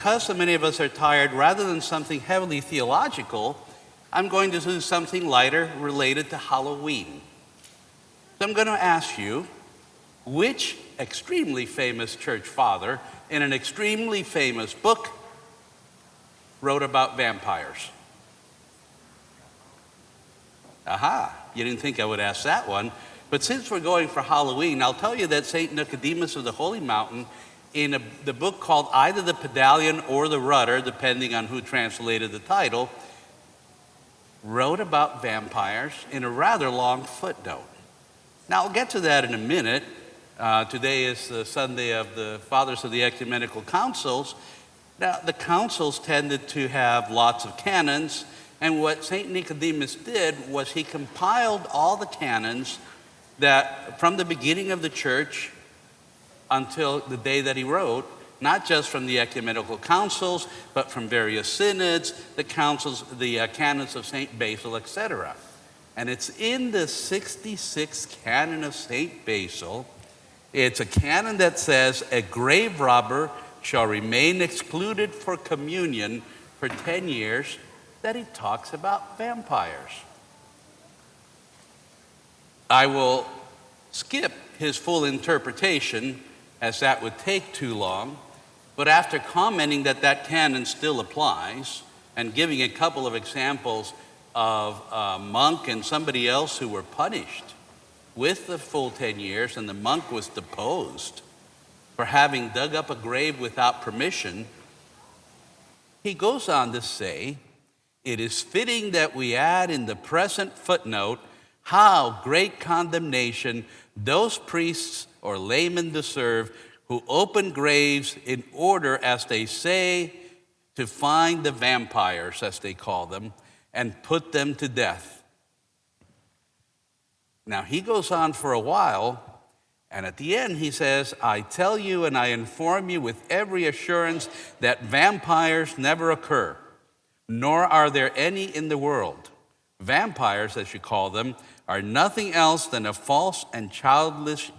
Because so many of us are tired, rather than something heavily theological, I'm going to do something lighter related to Halloween. So I'm going to ask you, which extremely famous church father in an extremely famous book wrote about vampires? Aha, you didn't think I would ask that one. But since we're going for Halloween, I'll tell you that St. Nicodemus of the Holy Mountain, in the book called either the Pedalion or the Rudder, depending on who translated the title, wrote about vampires in a rather long footnote. Now, I'll get to that in a minute. Today is the Sunday of the Fathers of the Ecumenical Councils. Now, the councils tended to have lots of canons, and what St. Nicodemus did was he compiled all the canons that from the beginning of the church until the day that he wrote, not just from the ecumenical councils, but from various synods, the councils, the canons of St. Basil, etc. And it's in the 66th canon of St. Basil. It's a canon that says a grave robber shall remain excluded for communion for 10 years, that he talks about vampires. I will skip his full interpretation, as that would take too long, but after commenting that that canon still applies and giving a couple of examples of a monk and somebody else who were punished with the full 10 years, and the monk was deposed for having dug up a grave without permission, he goes on to say, it is fitting that we add in the present footnote how great condemnation those priests or laymen deserve who open graves in order, as they say, to find the vampires, as they call them, and put them to death. Now, he goes on for a while, and at the end he says, I tell you and I inform you with every assurance that vampires never occur, nor are there any in the world. Vampires, as you call them, are nothing else than a false and childish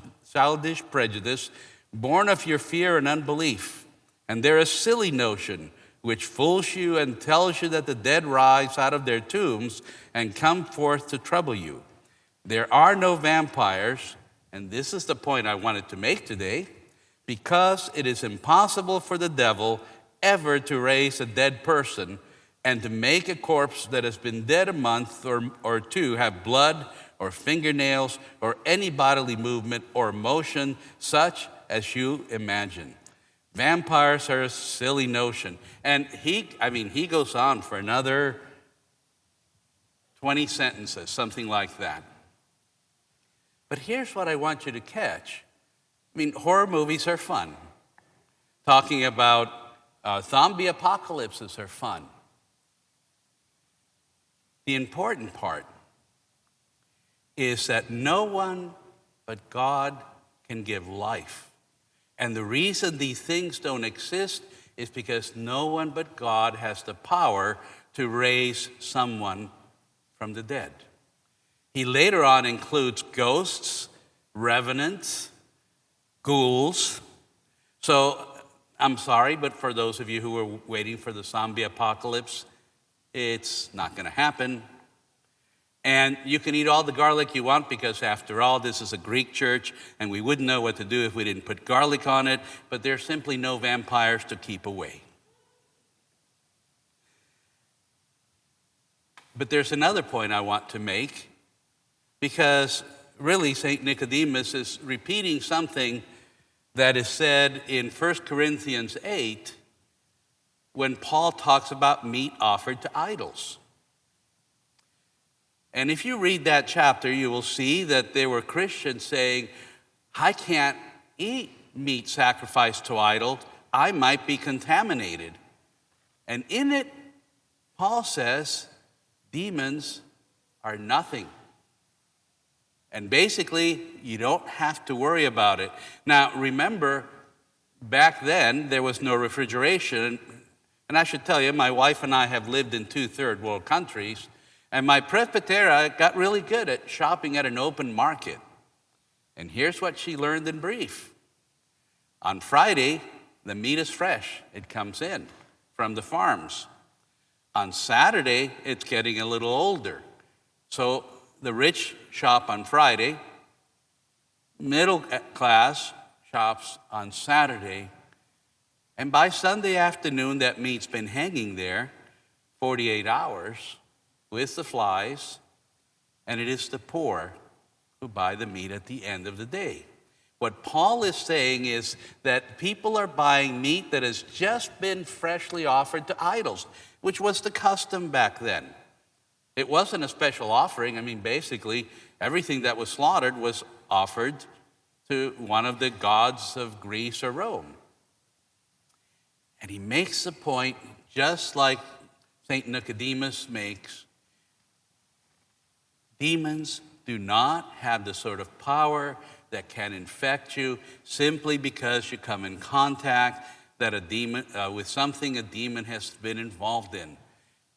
prejudice born of your fear and unbelief. And they're a silly notion which fools you and tells you that the dead rise out of their tombs and come forth to trouble you. There are no vampires, and this is the point I wanted to make today, because it is impossible for the devil ever to raise a dead person and to make a corpse that has been dead a month or two have blood or fingernails or any bodily movement or motion such as you imagine. Vampires are a silly notion. And he goes on for another 20 sentences, something like that. But here's what I want you to catch. Horror movies are fun. Talking about zombie apocalypses are fun. The important part is that no one but God can give life. And the reason these things don't exist is because no one but God has the power to raise someone from the dead. He later on includes ghosts, revenants, ghouls. So I'm sorry, but for those of you who are waiting for the zombie apocalypse, it's not going to happen. And you can eat all the garlic you want, because after all, this is a Greek church and we wouldn't know what to do if we didn't put garlic on it, but there's simply no vampires to keep away. But there's another point I want to make, because really St. Nicodemus is repeating something that is said in 1 Corinthians 8 when Paul talks about meat offered to idols. And if you read that chapter, you will see that there were Christians saying, I can't eat meat sacrificed to idols. I might be contaminated. And in it, Paul says, demons are nothing. And basically, you don't have to worry about it. Now, remember, back then, there was no refrigeration. And I should tell you, my wife and I have lived in 2 third world countries. And my presbytera got really good at shopping at an open market. And here's what she learned in brief. On Friday, The meat is fresh. It comes in from the farms. On Saturday, it's getting a little older. So the rich shop on Friday, middle class shops on Saturday, and by Sunday afternoon, that meat's been hanging there 48 hours with the flies, and it is the poor who buy the meat at the end of the day. What Paul is saying is that people are buying meat that has just been freshly offered to idols, which was the custom back then. It wasn't a special offering. I mean, basically, everything that was slaughtered was offered to one of the gods of Greece or Rome. And he makes the point, just like St. Nicodemus makes, demons do not have the sort of power that can infect you simply because you come in contact that a demon with something a demon has been involved in.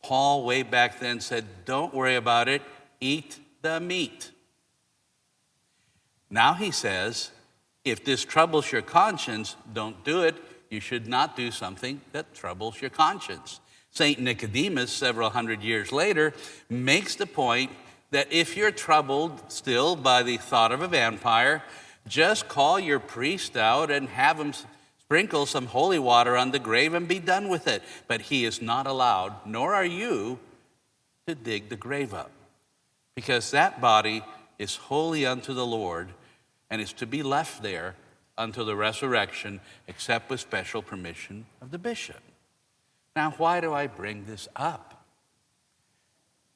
Paul, way back then, said, don't worry about it, eat the meat. Now he says, if this troubles your conscience, don't do it. You should not do something that troubles your conscience. St. Nicodemus, several hundred years later, makes the point that if you're troubled still by the thought of a vampire, just call your priest out and have him sprinkle some holy water on the grave and be done with it. But he is not allowed, nor are you, to dig the grave up, because that body is holy unto the Lord and is to be left there until the resurrection, except with special permission of the bishop. Now, why do I bring this up?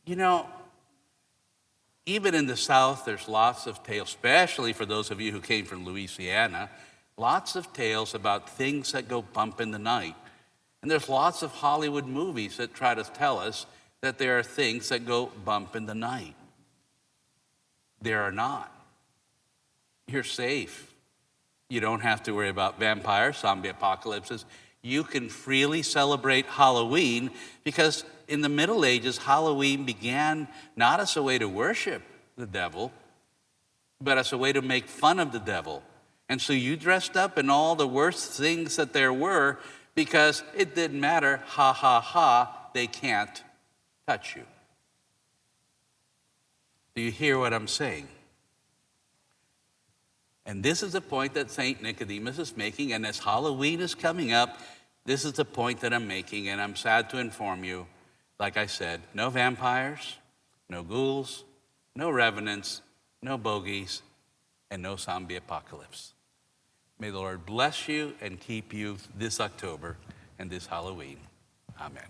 You know, even in the South, there's lots of tales, especially for those of you who came from Louisiana, lots of tales about things that go bump in the night. And there's lots of Hollywood movies that try to tell us that there are things that go bump in the night. There are not. You're safe. You don't have to worry about vampires, zombie apocalypses. You can freely celebrate Halloween because in the Middle Ages, Halloween began not as a way to worship the devil, but as a way to make fun of the devil. And so you dressed up in all the worst things that there were because it didn't matter, ha, ha, ha, they can't touch you. Do you hear what I'm saying? And this is the point that St. Nicodemus is making, and as Halloween is coming up, this is the point that I'm making, and I'm sad to inform you, like I said, no vampires, no ghouls, no revenants, no bogies, and no zombie apocalypse. May the Lord bless you and keep you this October and this Halloween. Amen.